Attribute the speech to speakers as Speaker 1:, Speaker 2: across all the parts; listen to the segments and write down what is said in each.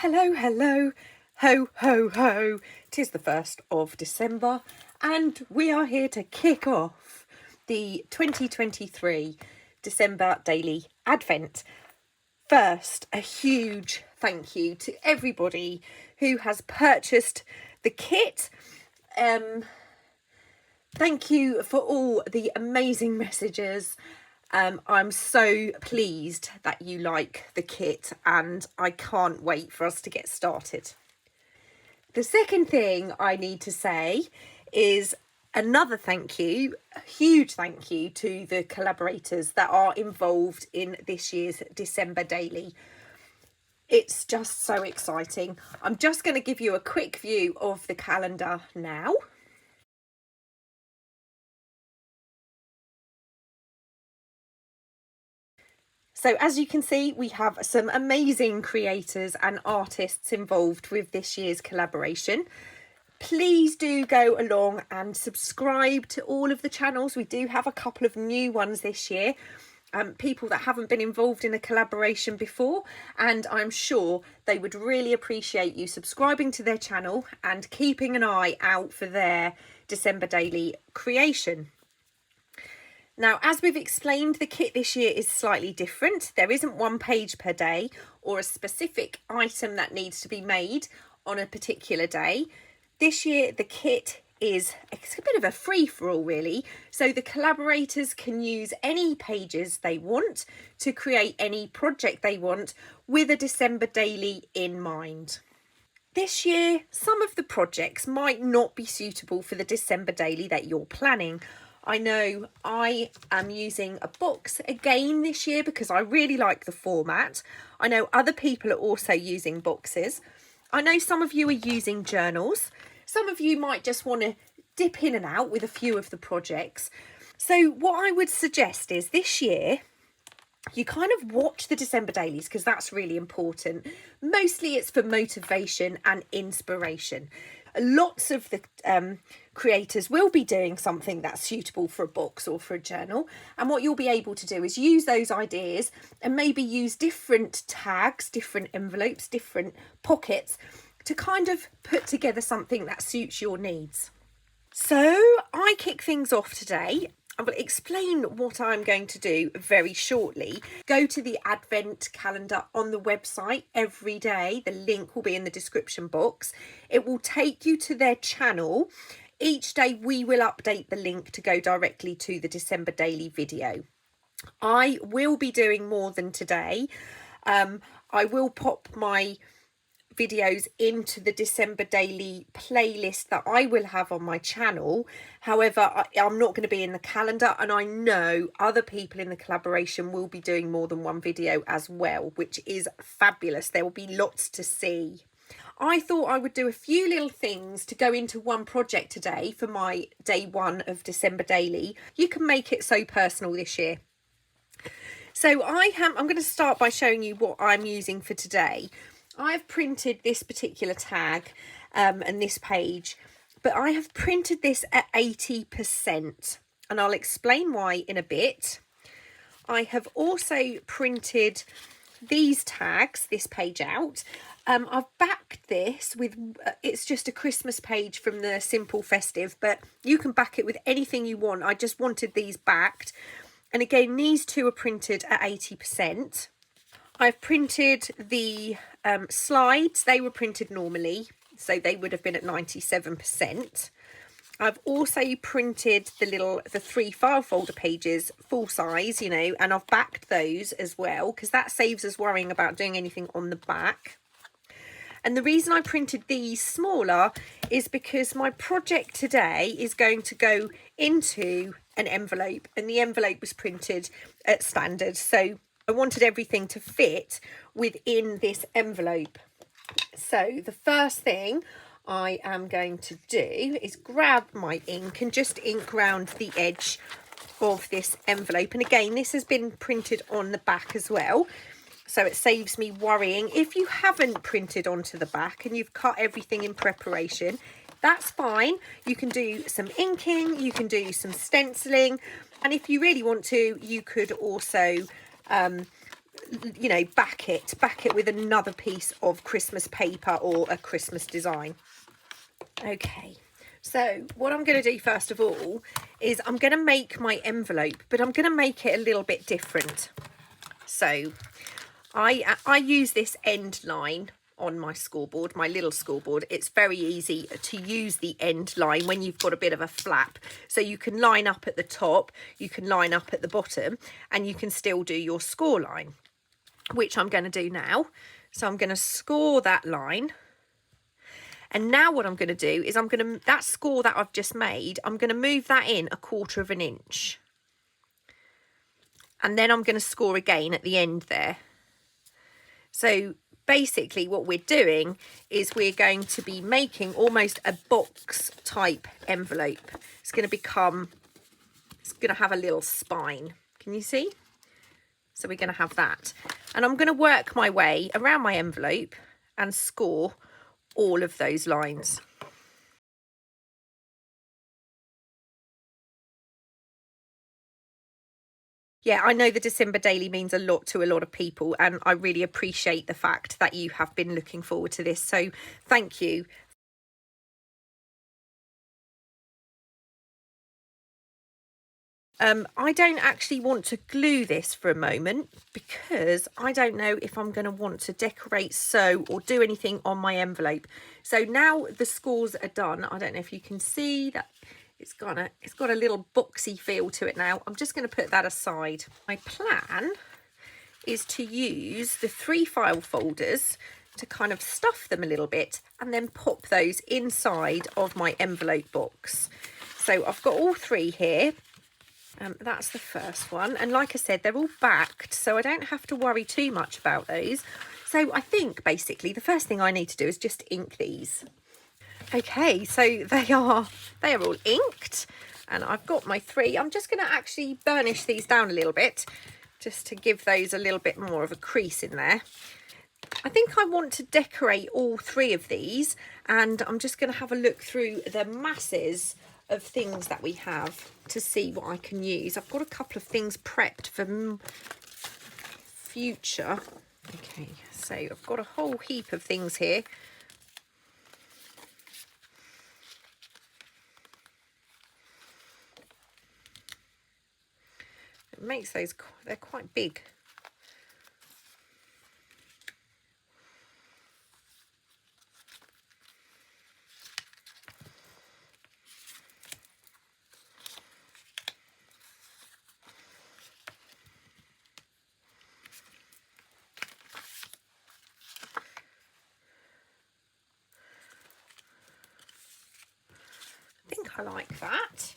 Speaker 1: Hello, hello, ho, ho, ho. 'Tis the 1st of December and we are here to kick off the 2023 December Daily Advent. First, a huge thank you to everybody who has purchased the kit. Thank you for all the amazing messages. I'm so pleased that you like the kit and I can't wait for us to get started. The second thing I need to say is another thank you, a huge thank you to the collaborators that are involved in this year's December Daily. It's just so exciting. I'm just going to give you a quick view of the calendar now. So as you can see, we have some amazing creators and artists involved with this year's collaboration. Please do go along and subscribe to all of the channels. We do have a couple of new ones this year. People that haven't been involved in a collaboration before, and I'm sure they would really appreciate you subscribing to their channel and keeping an eye out for their December Daily creation. Now, as we've explained, the kit this year is slightly different. There isn't one page per day or a specific item that needs to be made on a particular day. This year, the kit it's a bit of a free-for-all, really. So the collaborators can use any pages they want to create any project they want with a December Daily in mind. This year, some of the projects might not be suitable for the December Daily that you're planning. I know I am using a box again this year because I really like the format. I know other people are also using boxes. I know some of you are using journals. Some of you might just want to dip in and out with a few of the projects. So what I would suggest is this year, you kind of watch the December dailies because that's really important. Mostly it's for motivation and inspiration. Lots of the creators will be doing something that's suitable for a box or for a journal, and what you'll be able to do is use those ideas and maybe use different tags, different envelopes, different pockets to kind of put together something that suits your needs. So I kick things off today. I will explain what I'm going to do very shortly. Go to the Advent calendar on the website every day. The link will be in the description box. It will take you to their channel. Each day we will update the link to go directly to the December Daily video. I will be doing more than today. I will pop my videos into the December Daily playlist that I will have on my channel. However, I'm not going to be in the calendar, and I know other people in the collaboration will be doing more than one video as well, which is fabulous. There will be lots to see. I thought I would do a few little things to go into one project today for my day one of December Daily. You can make it so personal this year. So I'm going to start by showing you what I'm using for today. I've printed this particular tag and this page, but I have printed this at 80%, and I'll explain why in a bit. I have also printed these tags, this page out. I've backed this with, it's just a Christmas page from the Simple Festive, but you can back it with anything you want. I just wanted these backed. And again, these two are printed at 80%. I've printed the slides. They were printed normally, so they would have been at 97%. I've also printed the 3 file folder pages full size, and I've backed those as well because that saves us worrying about doing anything on the back. And the reason I printed these smaller is because my project today is going to go into an envelope, and the envelope was printed at standard. So I wanted everything to fit within this envelope. So the first thing I am going to do is grab my ink and just ink round the edge of this envelope. And again, this has been printed on the back as well, so it saves me worrying. If you haven't printed onto the back and you've cut everything in preparation, that's fine. You can do some inking, you can do some stenciling, and if you really want to, you could also you know, back it with another piece of Christmas paper or a Christmas design. Okay, so what I'm going to do first of all is I'm going to make my envelope, but I'm going to make it a little bit different. So I use this end line on my scoreboard, my little scoreboard. It's very easy to use the end line when you've got a bit of a flap. So you can line up at the top, you can line up at the bottom, and you can still do your score line, which I'm going to do now. So I'm going to score that line. And now what I'm going to do is that score that I've just made, I'm going to move that in 1/4 of an inch. And then I'm going to score again at the end there. So basically what we're doing is we're going to be making almost a box type envelope. It's going to have a little spine. Can you see? So we're going to have that. And I'm going to work my way around my envelope and score all of those lines. Yeah, I know the December daily means a lot to a lot of people, and I really appreciate the fact that you have been looking forward to this. So thank you. I don't actually want to glue this for a moment because I don't know if I'm going to want to decorate, sew or do anything on my envelope. So now the scores are done. I don't know if you can see that it's got a little boxy feel to it now. I'm just going to put that aside. My plan is to use the 3 file folders to kind of stuff them a little bit and then pop those inside of my envelope box. So I've got all 3 here. That's the first one, and like I said, they're all backed, so I don't have to worry too much about those. So I think basically the first thing I need to do is just ink these. Okay, so they are all inked, and I've got my 3. I'm just going to actually burnish these down a little bit just to give those a little bit more of a crease in there. I think I want to decorate all 3 of these, and I'm just going to have a look through the masses of things that we have to see what I can use. I've got a couple of things prepped for future. Okay, so I've got a whole heap of things here. It makes those, they're quite big. I think I like that.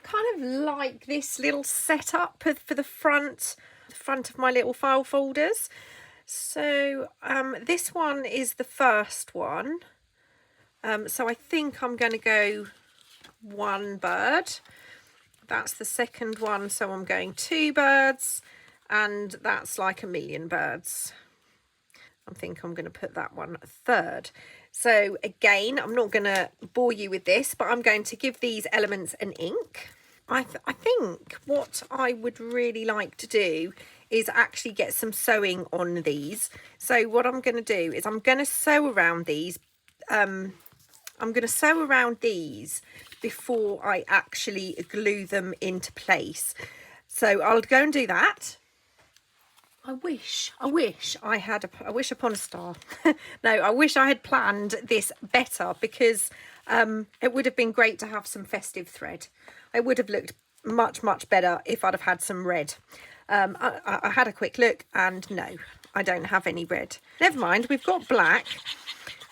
Speaker 1: Kind of like this little setup for the front of my little file folders. So this one is the first one. So I think I'm going to go 1 bird. That's the second one, so I'm going 2 birds, and that's like 1,000,000 birds. I think I'm going to put that one 3rd. So again, I'm not going to bore you with this, but I'm going to give these elements an ink. I think what I would really like to do is actually get some sewing on these. So what I'm going to do is I'm going to sew around these. I'm going to sew around these before I actually glue them into place. So I'll go and do that. I wish I wish upon a star. No, I wish I had planned this better, because it would have been great to have some festive thread. It would have looked much better if I'd have had some red. I had a quick look, and no, I don't have any red. Never mind, we've got black.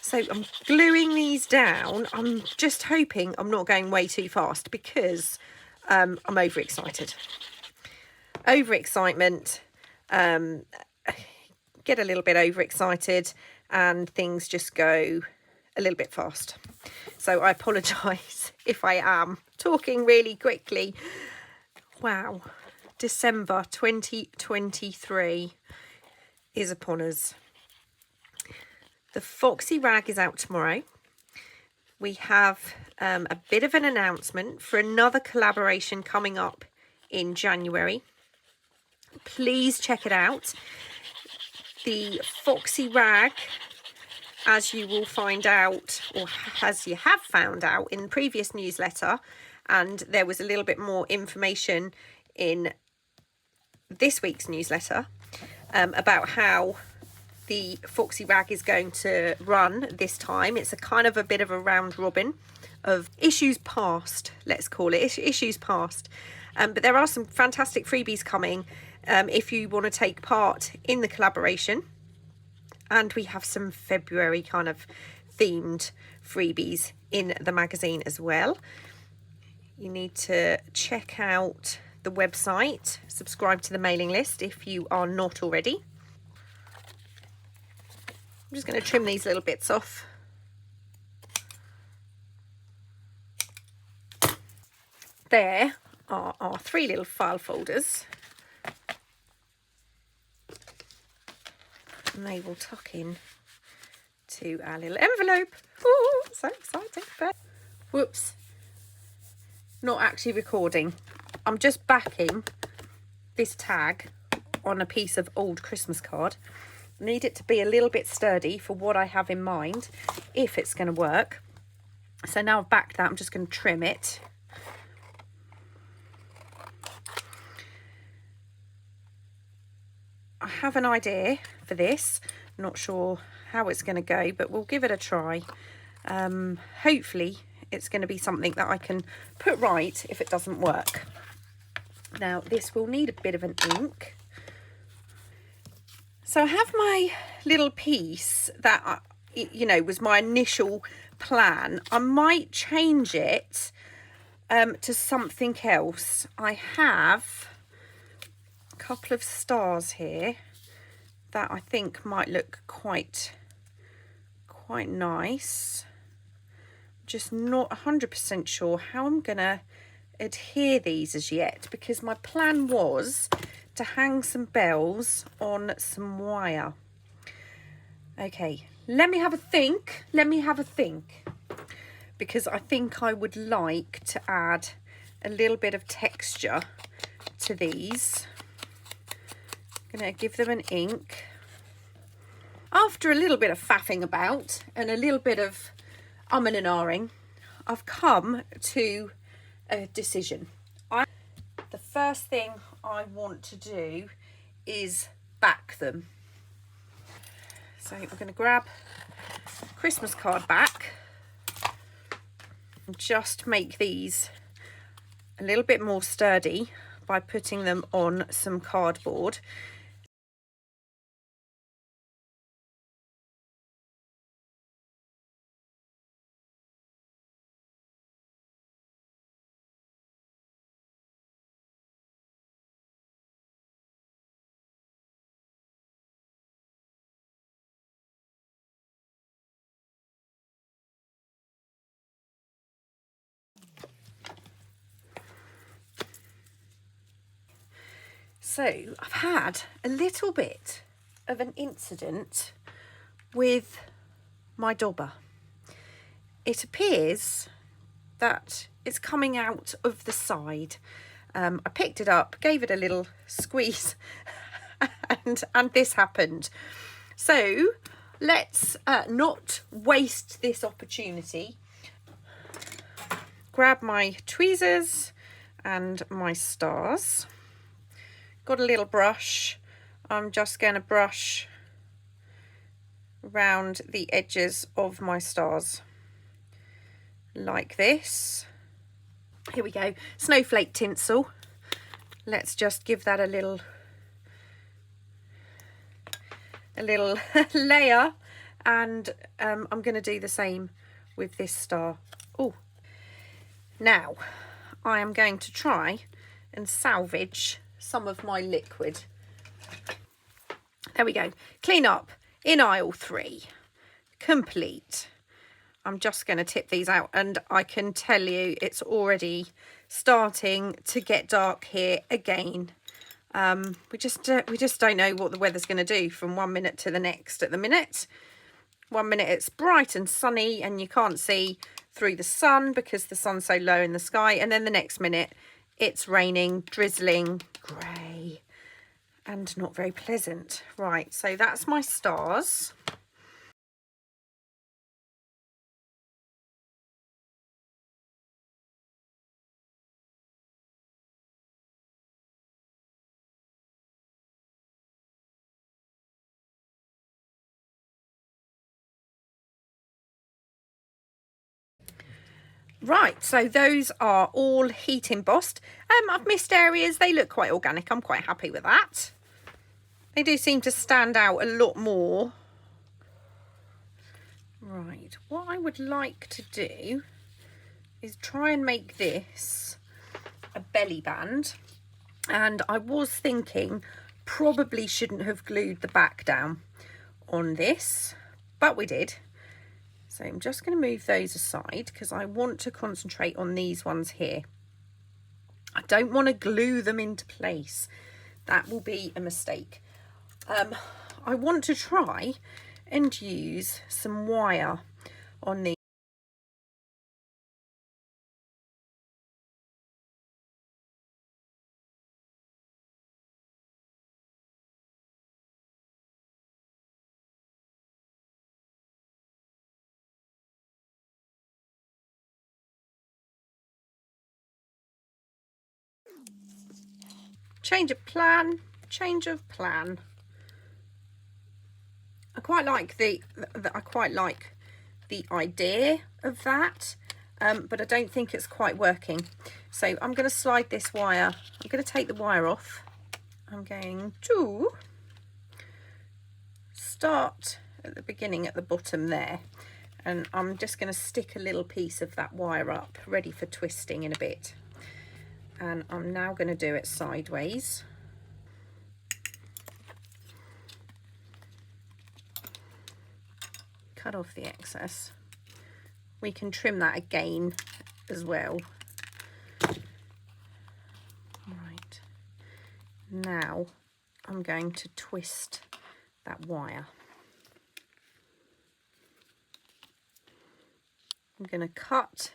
Speaker 1: So I'm gluing these down. I'm just hoping I'm not going way too fast, because I'm overexcited. Overexcitement. Get a little bit overexcited and things just go a little bit fast. So I apologise if I am talking really quickly. Wow, December 2023 is upon us. The Foxy Rag is out tomorrow. We have a bit of an announcement for another collaboration coming up in January. Please check it out. The Foxy Rag, as you will find out, or as you have found out in the previous newsletter, and there was a little bit more information in this week's newsletter about how the Foxy Rag is going to run this time. It's a kind of a bit of a round robin of issues past, let's call it, issues past. But there are some fantastic freebies coming if you want to take part in the collaboration. And we have some February kind of themed freebies in the magazine as well. You need to check out the website, subscribe to the mailing list if you are not already. I'm just going to trim these little bits off. There are our 3 little file folders. And they will tuck in to our little envelope. Oh, so exciting. But whoops. Not actually recording. I'm just backing this tag on a piece of old Christmas card. I need it to be a little bit sturdy for what I have in mind, if it's going to work. So now I've backed that, I'm just going to trim it. I have an idea for this. Not sure how it's going to go, but we'll give it a try. Hopefully it's going to be something that I can put right if it doesn't work. Now this will need a bit of an ink. So I have my little piece that, you know, was my initial plan. I might change it to something else. I have a couple of stars here that I think might look quite nice. Just not 100% sure how I'm gonna adhere these as yet, because my plan was to hang some bells on some wire. Okay, let me have a think. Because I think I would like to add a little bit of texture to these. I'm gonna give them an ink. After a little bit of faffing about and a little bit of umming and ahhing, I've come to a decision. The first thing I want to do is back them. So we're going to grab Christmas card back and just make these a little bit more sturdy by putting them on some cardboard. So I've had a little bit of an incident with my dobber. It appears that it's coming out of the side. I picked it up, gave it a little squeeze and this happened. So let's not waste this opportunity. Grab my tweezers and my stars. Got a little brush. I'm just going to brush around the edges of my stars like this. Here we go. Snowflake tinsel. Let's just give that a little layer, and I'm going to do the same with this star. Oh, now I am going to try and salvage some of my liquid. There we go. Clean up in aisle 3. Complete. I'm just going to tip these out, and I can tell you it's already starting to get dark here again. We just don't know what the weather's going to do from one minute to the next at the minute. 1 minute it's bright and sunny and you can't see through the sun because the sun's so low in the sky, and then the next minute it's raining, drizzling, grey and not very pleasant. Right, so that's my stars. Right, so those are all heat embossed. I've missed areas. They look quite organic. I'm quite happy with that. They do seem to stand out a lot more. Right, what I would like to do is try and make this a belly band. And I was thinking probably shouldn't have glued the back down on this, but we did. So I'm just going to move those aside because I want to concentrate on these ones here. I don't want to glue them into place. That will be a mistake. I want to try and use some wire on these. Change of plan, change of plan. I quite like the idea of that, but I don't think it's quite working. So I'm going to slide this wire. I'm going to take the wire off. I'm going to start at the beginning at the bottom there, and I'm just going to stick a little piece of that wire up ready for twisting in a bit. And I'm now going to do it sideways. Cut off the excess. We can trim that again as well. Right, now I'm going to twist that wire. I'm going to cut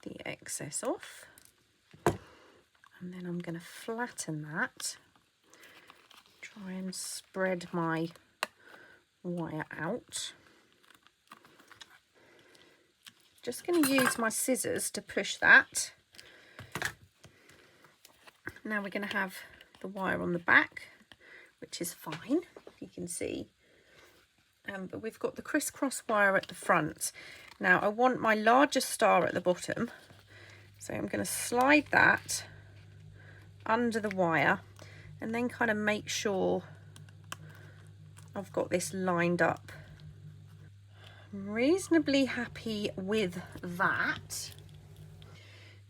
Speaker 1: the excess off, and then I'm going to flatten that, try and spread my wire out. Just going to use my scissors to push that. Now we're going to have the wire on the back, which is fine, you can see. But we've got the crisscross wire at the front. Now I want my larger star at the bottom, so I'm going to slide that under the wire and then kind of make sure I've got this lined up. I'm reasonably happy with that.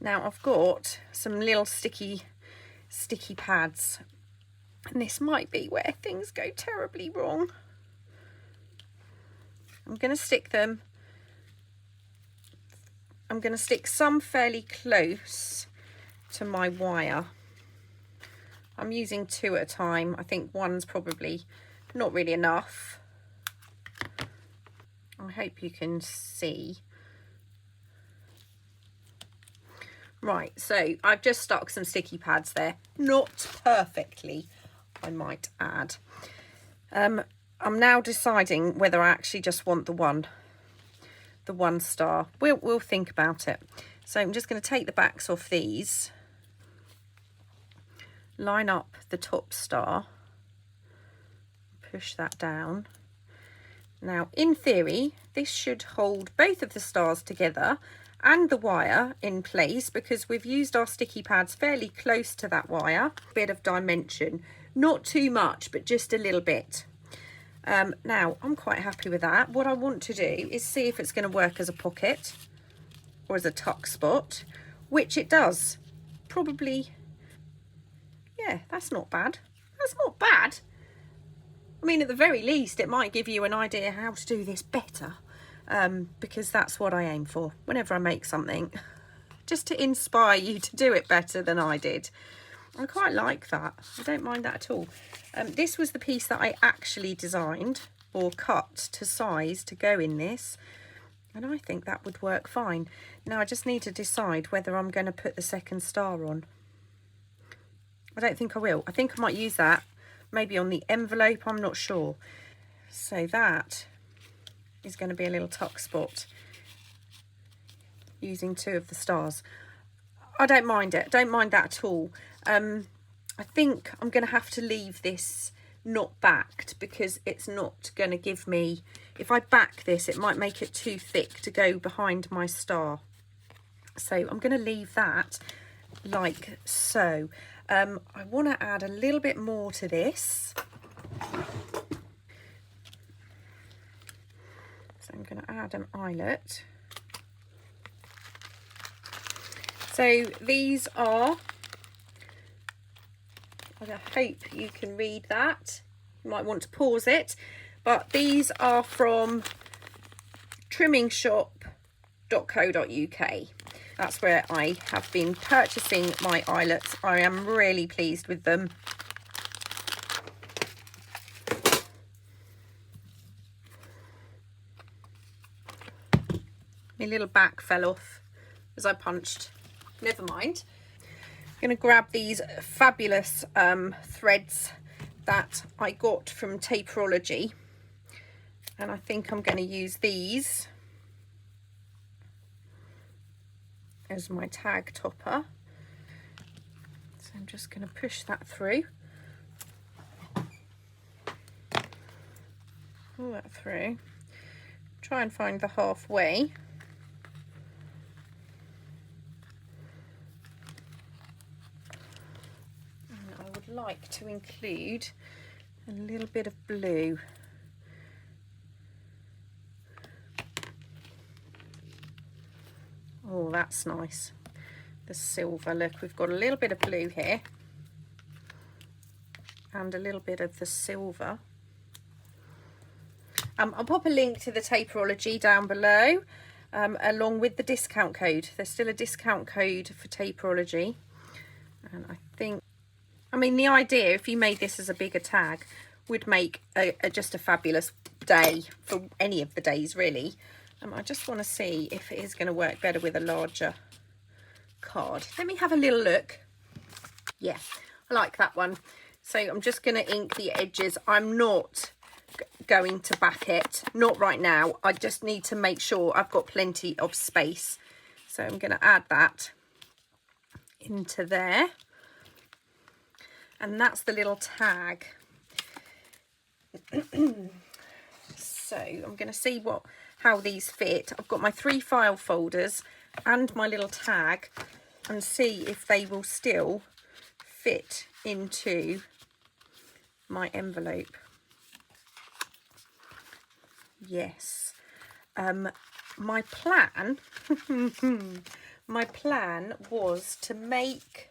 Speaker 1: Now I've got some little sticky pads, and this might be where things go terribly wrong. I'm going to stick them. I'm going to stick some fairly close to my wire. I'm using 2 at a time. I think one's probably not really enough. I hope you can see. Right, so I've just stuck some sticky pads there. Not perfectly, I might add. I'm now deciding whether I actually just want the one star. We'll think about it. So I'm just going to take the backs off these, line up the top star, push that down. Now in theory this should hold both of the stars together and the wire in place because we've used our sticky pads fairly close to that wire. Bit of dimension, not too much but just a little bit. Now I'm quite happy with that. What I want to do is see if it's going to work as a pocket or as a tuck spot, which it does. Probably, yeah, that's not bad. That's not bad. I mean, at the very least, it might give you an idea how to do this better. because that's what I aim for whenever I make something, just to inspire you to do it better than I did. I quite like that. I don't mind that at all. This was the piece that I actually designed or cut to size to go in this, and I think that would work fine. Now I just need to decide whether I'm going to put the second star on. I don't think I will. I think I might use that maybe on the envelope, I'm not sure. So that is going to be a little tuck spot using 2 of the stars. I don't mind it. Don't mind that at all. I think I'm going to have to leave this not backed because it's not going to give me, if I back this, it might make it too thick to go behind my star. So I'm going to leave that like so. I want to add a little bit more to this. So I'm going to add an eyelet. So these are, I hope you can read that. You might want to pause it, but these are from trimmingshop.co.uk. That's where I have been purchasing my eyelets. I am really pleased with them. My little back fell off as I punched. Never mind. I'm going to grab these fabulous threads that I got from Taperology, and I think I'm going to use these as my tag topper. So I'm just going to push that through. Pull that through. Try and find the halfway. And I would like to include a little bit of blue. Oh, that's nice. The silver, look, we've got a little bit of blue here and a little bit of the silver. I'll pop a link to the Taperology down below, along with the discount code. There's still a discount code for Taperology, and I think, I mean, the idea, if you made this as a bigger tag, would make just a fabulous day for any of the days, really. I just want to see if it is going to work better with a larger card. Let me have a little look. Yeah, I like that one. So I'm just going to ink the edges. I'm not going to back it, not right now. I just need to make sure I've got plenty of space. So I'm going to add that into there. And that's the little tag. So I'm going to see how these fit. I've got my 3 file folders and my little tag, and see if they will still fit into my envelope. Yes. My plan was to make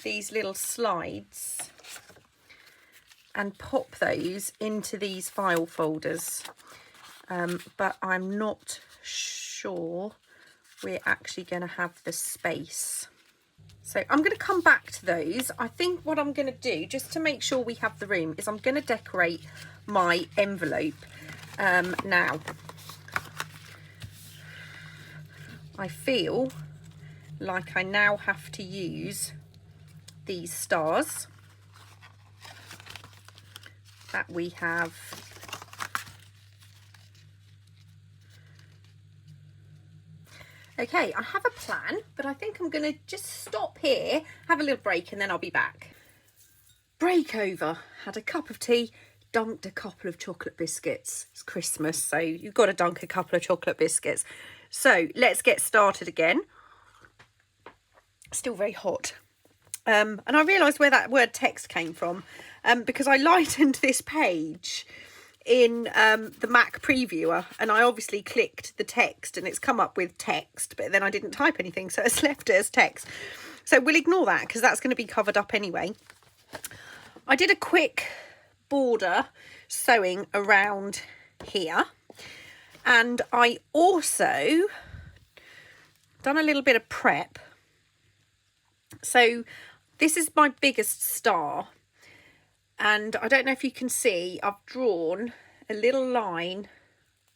Speaker 1: these little slides and pop those into these file folders, but I'm not sure we're actually going to have the space. So I'm going to come back to those. I think what I'm going to do, just to make sure we have the room, is I'm going to decorate my envelope. Now, I feel like I now have to use these stars that we have. Okay, I have a plan, but I think I'm going to just stop here, have a little break, and then I'll be back. Break over. Had a cup of tea, dunked a couple of chocolate biscuits. It's Christmas, so you've got to dunk a couple of chocolate biscuits. So let's get started again. Still very hot. And I realised where that word text came from, because I lightened this page in the Mac previewer, and I obviously clicked the text and it's come up with text, but then I didn't type anything, so it's left it as text. So we'll ignore that because that's going to be covered up anyway. I did a quick border sewing around here, And I also done a little bit of prep. So this is my biggest star, and I don't know if you can see, I've drawn a little line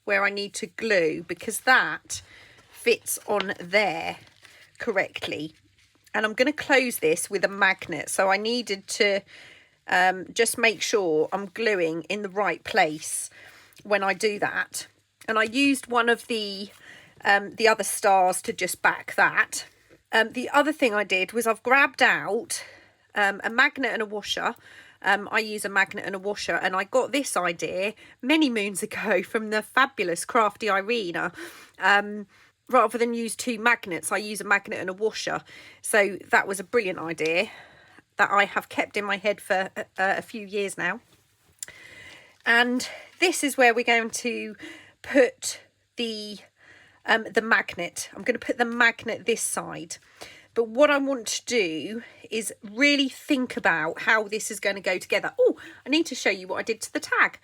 Speaker 1: where I need to glue, because that fits on there correctly. And I'm going to close this with a magnet, so I needed to just make sure I'm gluing in the right place when I do that. And I used one of the other stars to just back that. The other thing I did was I've grabbed out a magnet and a washer. I use a magnet and a washer, and I got this idea many moons ago from the fabulous Crafty Irina. Rather than use two magnets, I use a magnet and a washer. So that was a brilliant idea that I have kept in my head for a few years now. And this is where we're going to put the magnet. I'm going to put the magnet this side. But what I want to do is really think about how this is going to go together. Oh, I need to show you what I did to the tag.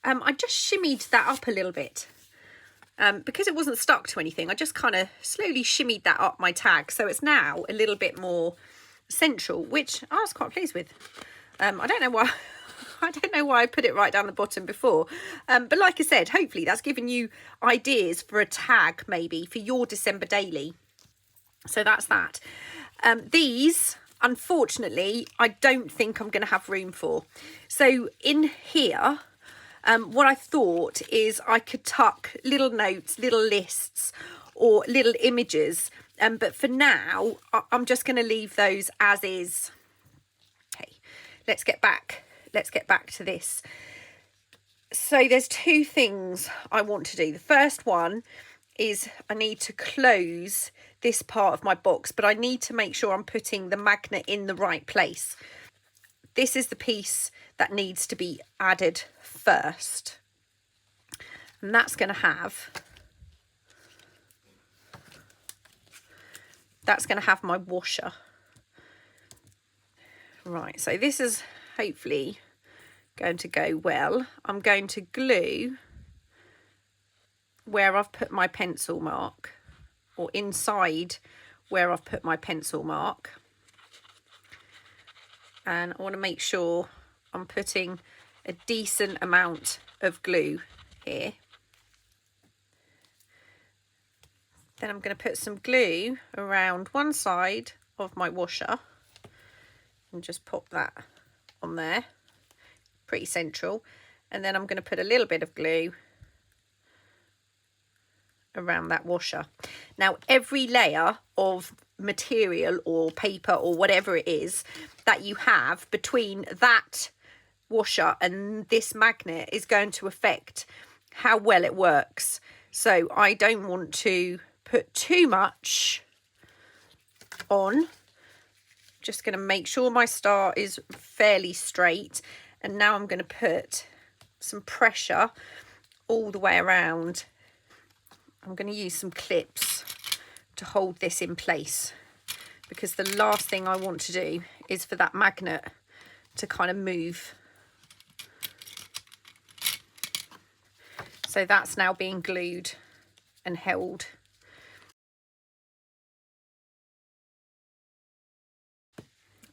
Speaker 1: I just shimmied that up a little bit. Because it wasn't stuck to anything, I just kind of slowly shimmied that up my tag. So it's now a little bit more central, which I was quite pleased with. I don't know why. I don't know why I put it right down the bottom before. But like I said, hopefully that's given you ideas for a tag maybe for your December daily. So that's that. These, unfortunately, I don't think I'm going to have room for. So in here, what I thought is I could tuck little notes, little lists, or little images. But for now, I'm just going to leave those as is. Okay, let's get back to this. So there's two things I want to do. The first one is I need to close this part of my box, but I need to make sure I'm putting the magnet in the right place. This is the piece that needs to be added first. And that's going to have my washer. Right, so this is hopefully going to go well. I'm going to glue where I've put my pencil mark, or inside where I've put my pencil mark. And I want to make sure I'm putting a decent amount of glue here. Then I'm going to put some glue around one side of my washer and just pop that on there, pretty central. And then I'm going to put a little bit of glue around that washer. Now, every layer of material or paper or whatever it is that you have between that washer and this magnet is going to affect how well it works. So I don't want to put too much on. Just going to make sure my star is fairly straight, and now I'm going to put some pressure all the way around. I'm going to use some clips to hold this in place, because the last thing I want to do is for that magnet to kind of move. So that's now being glued and held.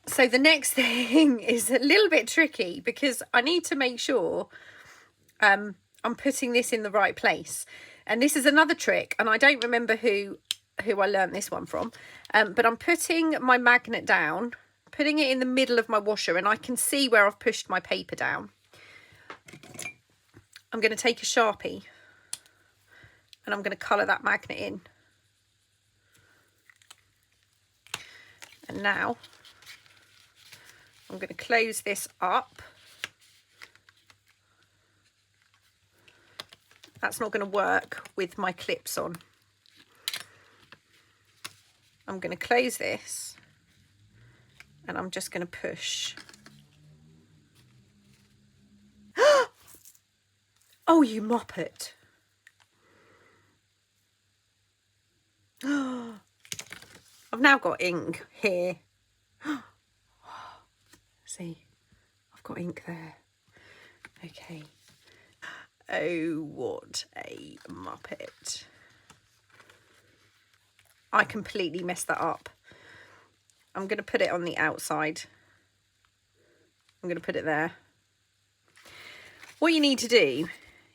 Speaker 1: So the next thing is a little bit tricky, because I need to make sure I'm putting this in the right place. And this is another trick, and I don't remember who I learned this one from, but I'm putting my magnet down, putting it in the middle of my washer, and I can see where I've pushed my paper down. I'm going to take a Sharpie and I'm going to colour that magnet in. And now I'm going to close this up. That's not going to work with my clips on. I'm going to close this and I'm just going to push. Oh, you moppet. I've now got ink here. See, I've got ink there. Okay. Oh, what a muppet. I completely messed that up. I'm going to put it on the outside. I'm going to put it there. What you need to do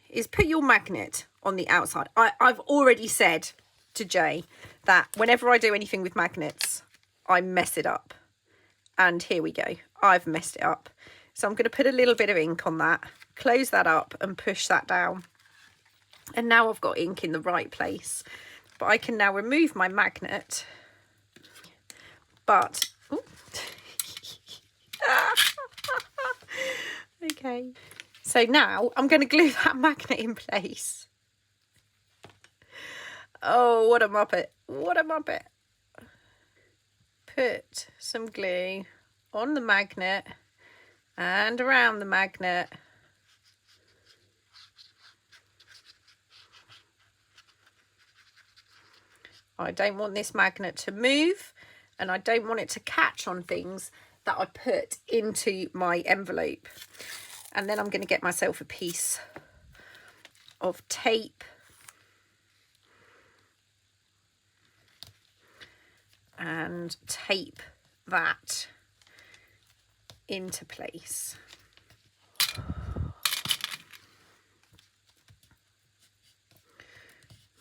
Speaker 1: is put your magnet on the outside. I've already said to Jay that whenever I do anything with magnets, I mess it up. And here we go. I've messed it up. So I'm going to put a little bit of ink on that, close that up and push that down. And now I've got ink in the right place. But I can now remove my magnet. But, okay. So now I'm going to glue that magnet in place. Oh, what a muppet. What a muppet. Put some glue on the magnet and around the magnet. I don't want this magnet to move, and I don't want it to catch on things that I put into my envelope. And then I'm going to get myself a piece of tape and tape that into place.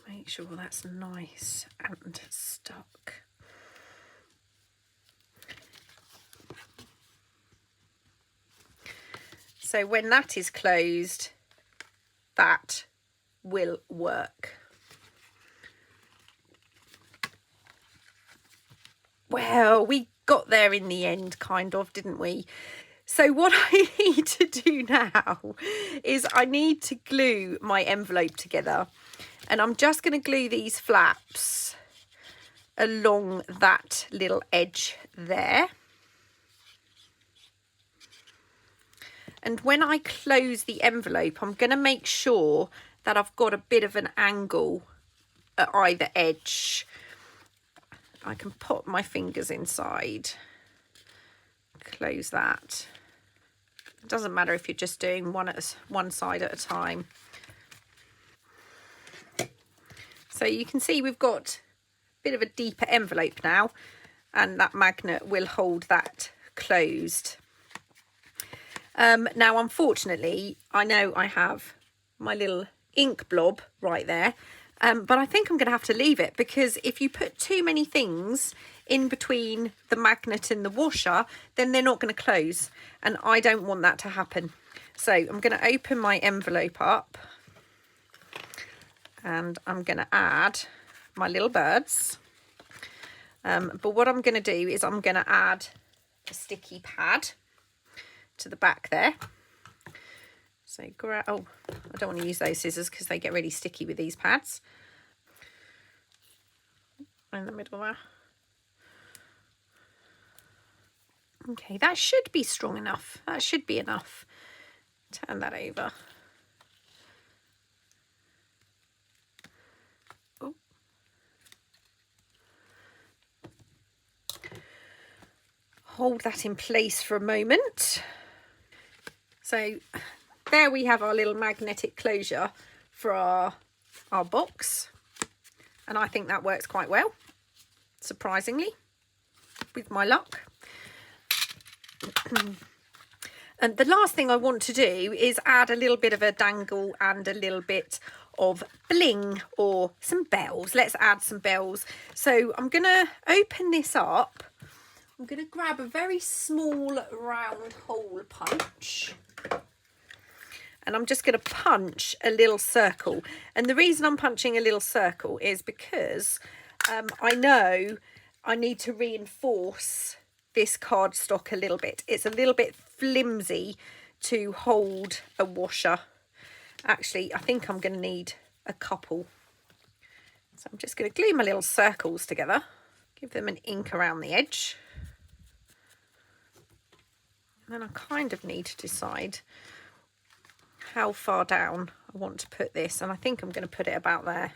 Speaker 1: Make sure that's nice and stuck. So when that is closed, that will work. Well, we got there in the end, kind of, didn't we? So what I need to do now is I need to glue my envelope together. And I'm just going to glue these flaps along that little edge there. And when I close the envelope, I'm going to make sure that I've got a bit of an angle at either edge. I can put my fingers inside, close that. It doesn't matter if you're just doing one side at a time. So you can see we've got a bit of a deeper envelope now, and that magnet will hold that closed. Now, unfortunately, I know I have my little ink blob right there, but I think I'm going to have to leave it, because if you put too many things in between the magnet and the washer, then they're not going to close, and I don't want that to happen. So I'm going to open my envelope up, and I'm going to add my little birds. But what I'm going to do is I'm going to add a sticky pad to the back there. So oh, I don't want to use those scissors because they get really sticky with these pads. In the middle there. Okay, that should be strong enough. That should be enough. Turn that over. Oh. Hold that in place for a moment. So there we have our little magnetic closure for our box. And I think that works quite well, surprisingly, with my luck. And the last thing I want to do is add a little bit of a dangle and a little bit of bling or some bells. Let's add some bells. So I'm going to open this up. I'm going to grab a very small round hole punch. And I'm just going to punch a little circle. And the reason I'm punching a little circle is because I know I need to reinforce this cardstock a little bit. It's a little bit flimsy to hold a washer. Actually, I think I'm going to need a couple. So I'm just going to glue my little circles together. Give them an ink around the edge. And then I kind of need to decide how far down I want to put this, and I think I'm going to put it about there.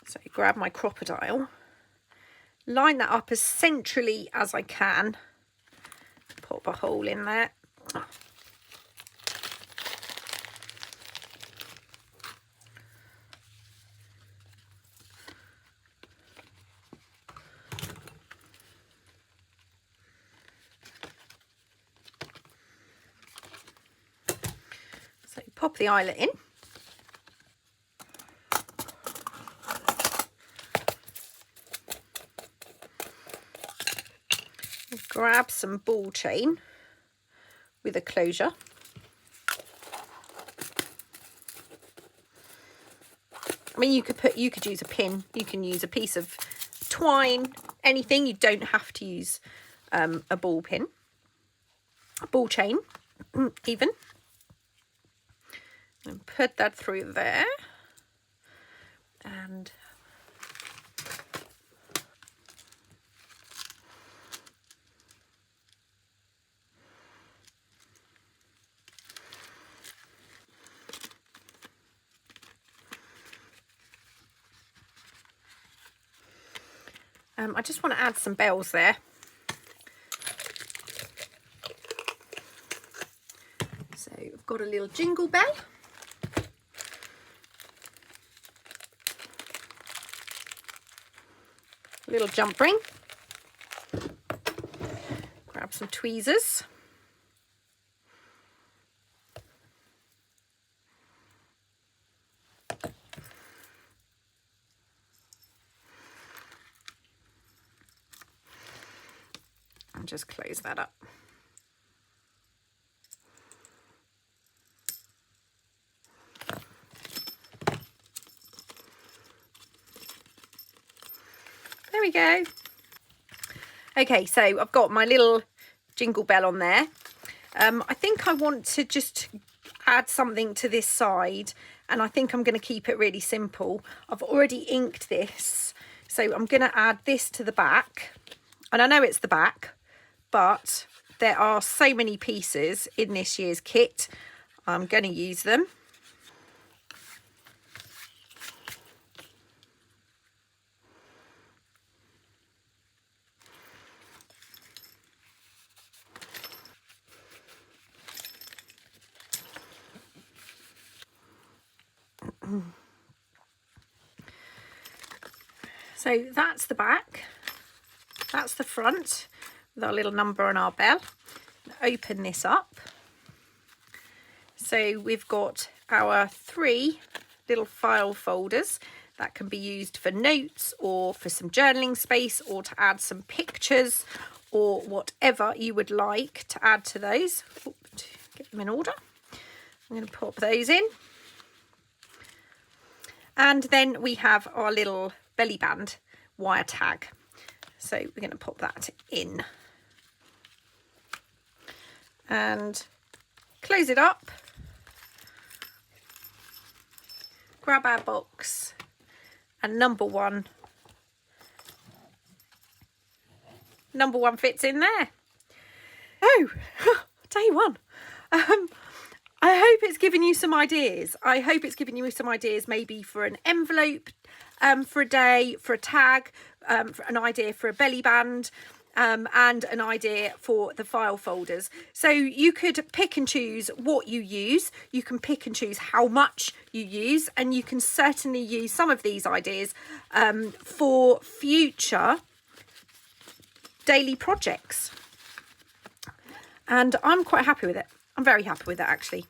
Speaker 1: So grab my crocodile, line that up as centrally as I can, pop a hole in there, pop the eyelet in. Grab some ball chain with a closure. I mean, you could use a pin, you can use a piece of twine, anything. You don't have to use a ball pin, a ball chain even. And put that through there. And I just want to add some bells there. So I've got a little jingle bell. A little jump ring. Grab some tweezers. And just close that up. There we go. Okay, so I've got my little jingle bell on there. I think I want to just add something to this side, and I think I'm going to keep it really simple. I've already inked this, so I'm going to add this to the back. And I know it's the back, but there are so many pieces in this year's kit. I'm going to use them. So that's the back, that's the front with our little number on our bell. Open this up. So we've got our 3 little file folders that can be used for notes or for some journaling space or to add some pictures or whatever you would like to add to those. Get them in order. I'm going to pop those in. And then we have our little belly band wire tag. So we're going to pop that in. And close it up. Grab our box. And number one fits in there. Oh, day one. I hope it's given you some ideas. I hope it's given you some ideas maybe for an envelope, for a day, for a tag, for an idea for a belly band, and an idea for the file folders. So you could pick and choose what you use. You can pick and choose how much you use, and you can certainly use some of these ideas for future daily projects. And I'm quite happy with it. I'm very happy with it, actually.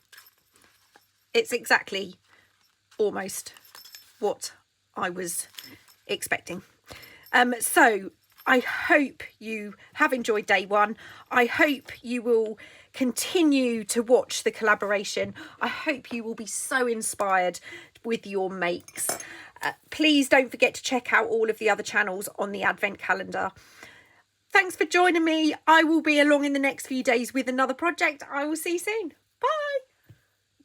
Speaker 1: It's exactly almost what I was expecting. So I hope you have enjoyed day one. I hope you will continue to watch the collaboration. I hope you will be so inspired with your makes. Please don't forget to check out all of the other channels on the Advent calendar. Thanks for joining me. I will be along in the next few days with another project. I will see you soon. Bye.